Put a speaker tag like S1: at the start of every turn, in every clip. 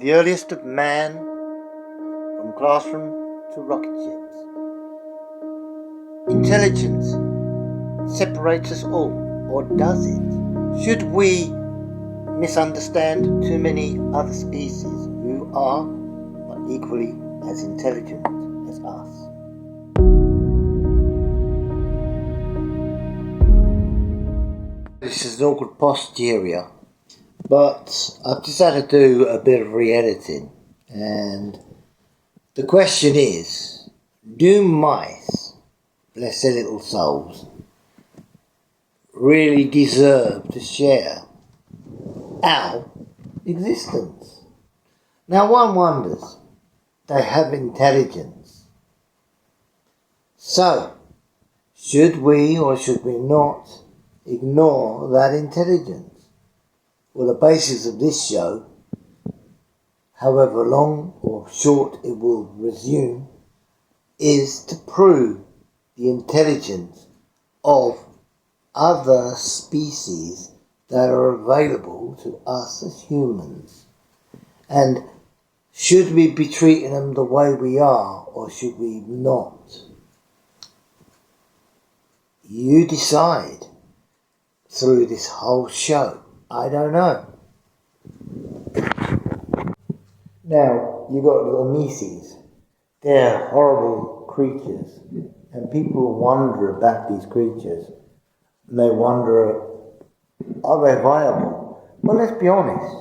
S1: the earliest of man, from classroom to rocket ships. Intelligence separates us all, or does it? Should we misunderstand too many other species who are but equally as intelligent as us? This is an awkward posterior, but I've just had to do a bit of re-editing, and the question is, do mice, bless their little souls, really deserve to share our existence? Now one wonders, they have intelligence. So, should we or should we not ignore that intelligence? Well, the basis of this show, however long or short it will resume, is to prove the intelligence of other species that are available to us as humans. And should we be treating them the way we are, or should we not? You decide through this whole show. I don't know. Now, you got little mices. They're horrible creatures, and people wonder about these creatures. And they wonder, are they viable? Well, let's be honest.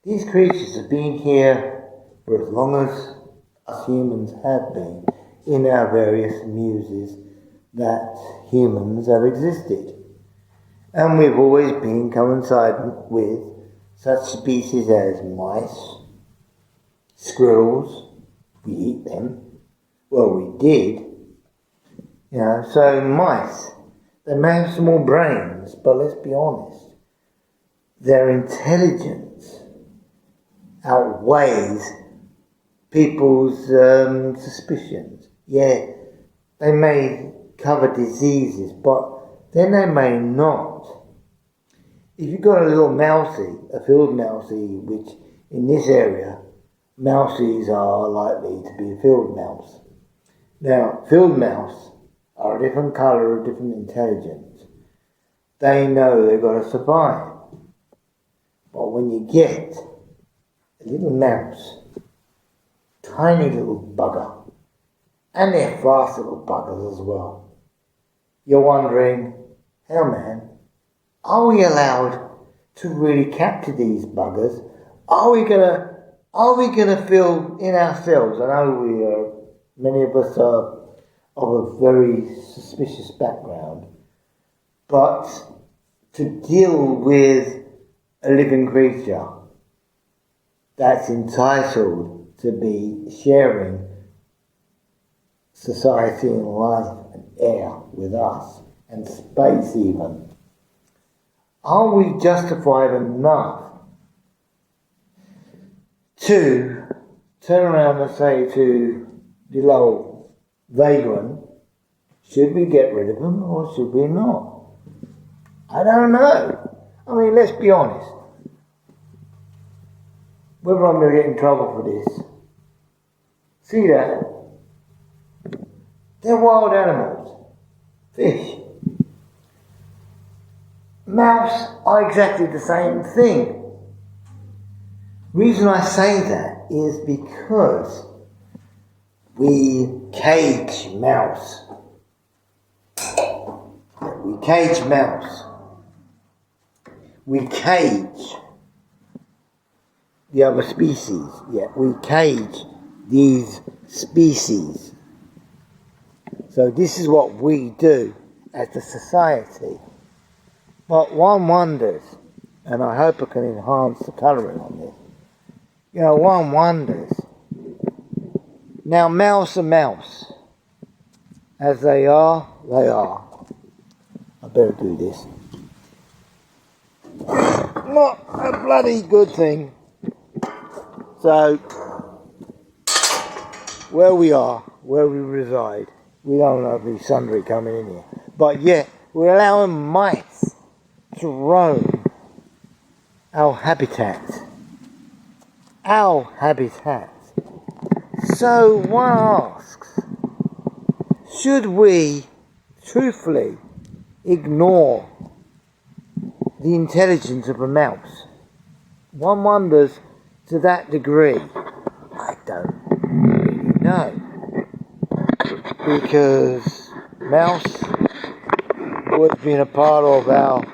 S1: These creatures have been here for as long as us humans have been in our various muses that humans have existed. And we've always been coinciding with such species as mice, squirrels. We eat them. Well, we did. So mice, they may have small brains, but let's be honest, their intelligence outweighs people's suspicions. Yeah, they may cover diseases, but then they may not. If you've got a little mousie, a field mousie, which in this area, mousies are likely to be a field mouse. Now, field mouse are a different colour, a different intelligence. They know they've got to survive. But when you get a little mouse, tiny little bugger, and they're fast little buggers as well, you're wondering, hell man, are we allowed to really capture these buggers? Are we gonna feel in ourselves? I know many of us are of a very suspicious background, but to deal with a living creature that's entitled to be sharing society and life and air with us, and space even, are we justified enough to turn around and say to the little vagrant, should we get rid of them or should we not? I don't know. I mean, let's be honest. Whether I'm going to get in trouble for this, see that? They're wild animals. Fish. Mouse are exactly the same thing. Reason I say that is because we cage mouse. We cage mouse. We cage the other species. Yeah, we cage these species. So this is what we do as a society. But one wonders, and I hope I can enhance the colouring on this, one wonders, now mouse are mouse, as they are, they are. I better do this. Not a bloody good thing. So, where we are, where we reside, we don't have any sundry coming in here. But yet, we're allowing mice to roam our habitat. our habitat. So one asks, should we truthfully ignore the intelligence of a mouse? One wonders to that degree. I don't really know. Because mouse would have been a part of our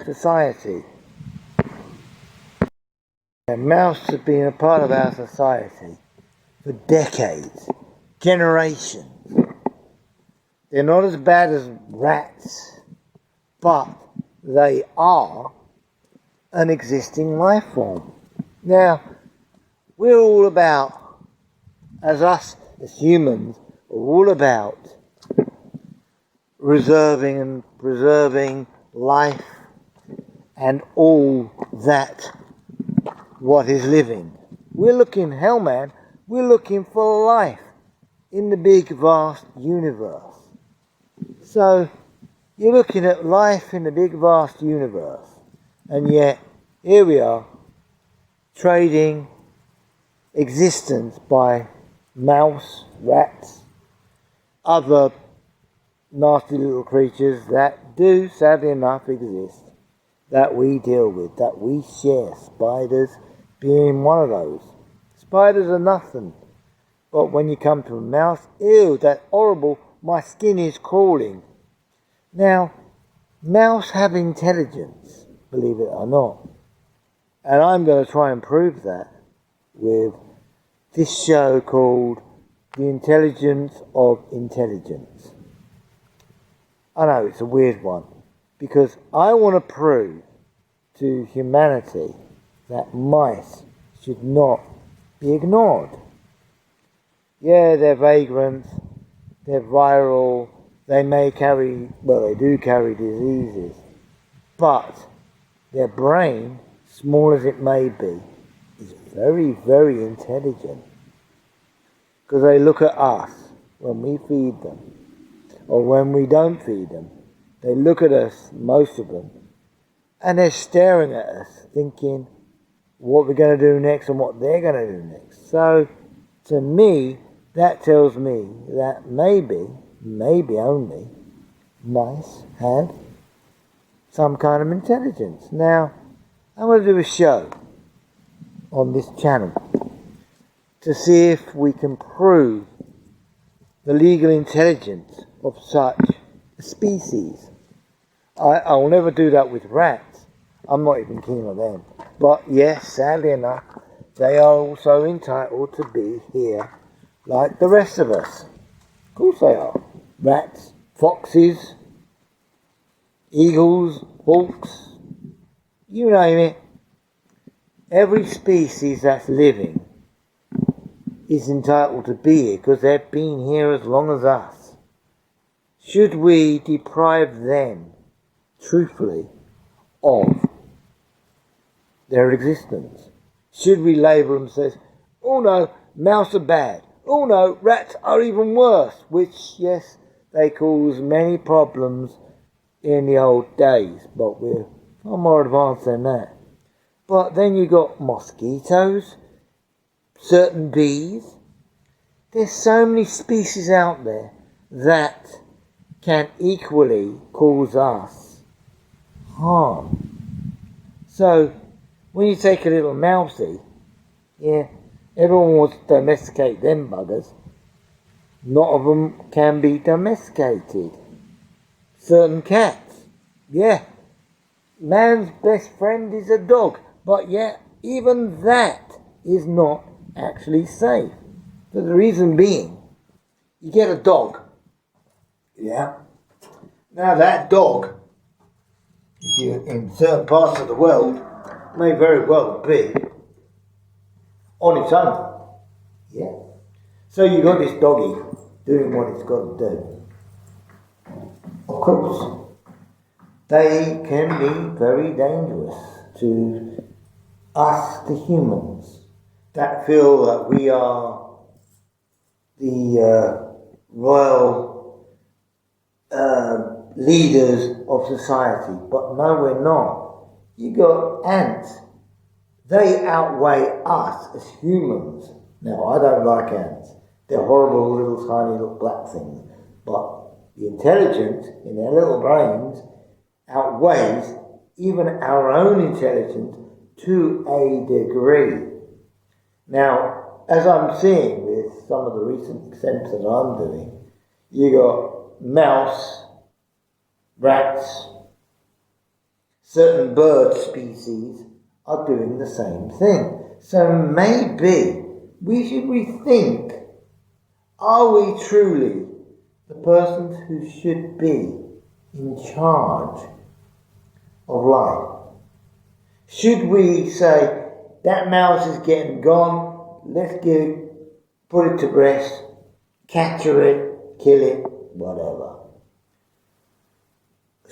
S1: society. And mouse has been a part of our society for decades, generations. They're not as bad as rats, but they are an existing life form. Now, we're all about, as humans, are all about reserving and preserving life and all that what is living. We're looking, hell man, we're looking for life in the big vast universe. So you're looking at life in the big vast universe, and yet here we are trading existence by mouse, rats, other nasty little creatures that do sadly enough exist, that we deal with, that we share, spiders being one of those. Spiders are nothing, but when you come to a mouse, ew, that horrible, my skin is crawling. Now, mouse have intelligence, believe it or not, and I'm going to try and prove that with this show called The Intelligence of Intelligence. I know it's a weird one, because I want to prove to humanity that mice should not be ignored. Yeah, they're vagrants, they're viral, they may carry, well, they do carry diseases, but their brain, small as it may be, is very, very intelligent. Because they look at us when we feed them, or when we don't feed them. They look at us, most of them, and they're staring at us, thinking what we're going to do next and what they're going to do next. So, to me, that tells me that maybe only, mice have some kind of intelligence. Now, I'm going to do a show on this channel to see if we can prove the legal intelligence of such a species. I will never do that with rats. I'm not even keen on them. But yes, sadly enough, they are also entitled to be here like the rest of us. Of course they are. Rats, foxes, eagles, hawks, you name it. Every species that's living is entitled to be here because they've been here as long as us. Should we deprive them, truthfully, of their existence? Should we label them and say, oh no, mouse are bad. Oh no, rats are even worse, which, yes, they caused many problems in the old days, but we're far more advanced than that. But then you got mosquitoes, certain bees. There's so many species out there that can equally cause us harm. So, when you take a little mousey, yeah, everyone wants to domesticate them buggers. Not of them can be domesticated. Certain cats, yeah. Man's best friend is a dog, but yet even that is not actually safe. For the reason being, you get a dog, yeah. Now that dog, in certain parts of the world, may very well be on its own, yeah. So you got this doggy doing what it's got to do. Of course, they can be very dangerous to us, the humans, that feel that we are the royal leaders of society. But no, we're not. You got ants they outweigh us as humans. Now, I don't like ants. They're horrible little tiny little black things. But the intelligence in their little brains outweighs even our own intelligence to a degree. Now, as I'm seeing with some of the recent attempts that I'm doing, you got mouse, rats, certain bird species are doing the same thing. So maybe we should rethink, are we truly the persons who should be in charge of life? Should we say, that mouse is getting gone, let's put it to rest, capture it, kill it, whatever.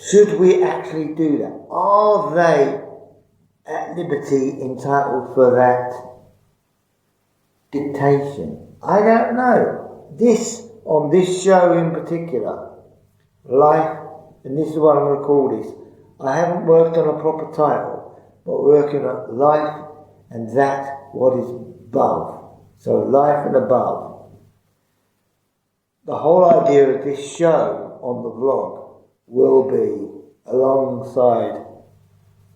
S1: Should we actually do that? Are they at liberty entitled for that dictation? I don't know. On this show in particular, Life, and this is what I'm going to call this, I haven't worked on a proper title, but working on Life and That What Is Above. So Life and Above. The whole idea of this show on the vlog will be alongside,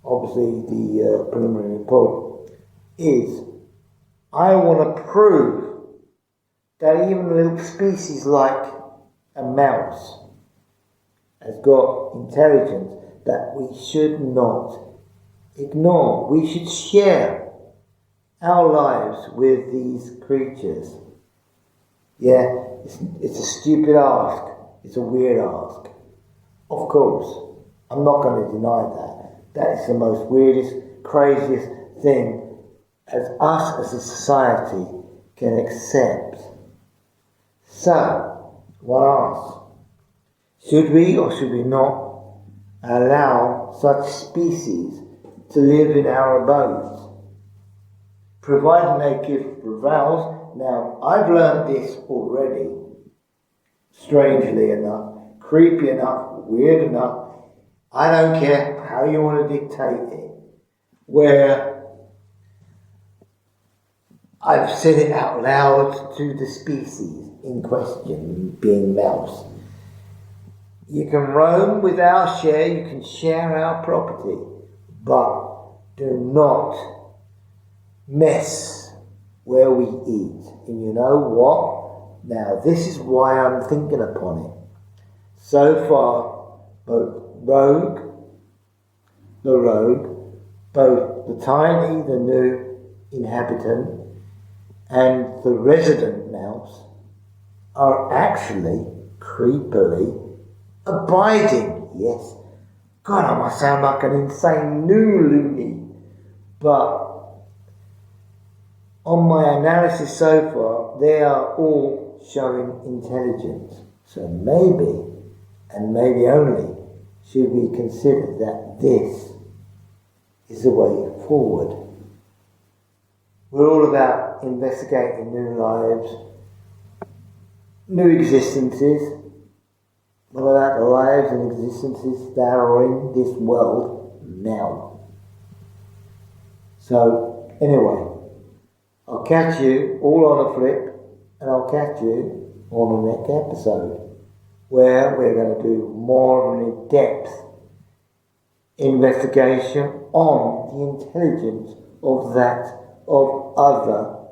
S1: obviously, the preliminary report, is I want to prove that even a little species like a mouse has got intelligence that we should not ignore. We should share our lives with these creatures. Yeah, it's a stupid ask. It's a weird ask. Of course, I'm not going to deny that. That is the most weirdest, craziest thing as us as a society can accept. So, one asks, should we or should we not allow such species to live in our abodes, providing they give browse? Now, I've learned this already, strangely enough, creepy enough, weird enough. I don't care how you want to dictate it, where I've said it out loud to the species in question, being mouse. You can roam with our share, you can share our property, but do not mess where we eat. And you know what? Now this is why I'm thinking upon it. So far, both the rogue, both the tiny, the new inhabitant, and the resident mouse are actually creepily abiding. Yes, God, I must sound like an insane new loony, but on my analysis so far, they are all showing intelligence. So maybe, and maybe only, should we consider that this is the way forward. We're all about investigating new lives, new existences. What about the lives and existences that are in this world now? So, anyway, I'll catch you all on a flip, and I'll catch you on the next episode, where we're going to do more of an in-depth investigation on the intelligence of other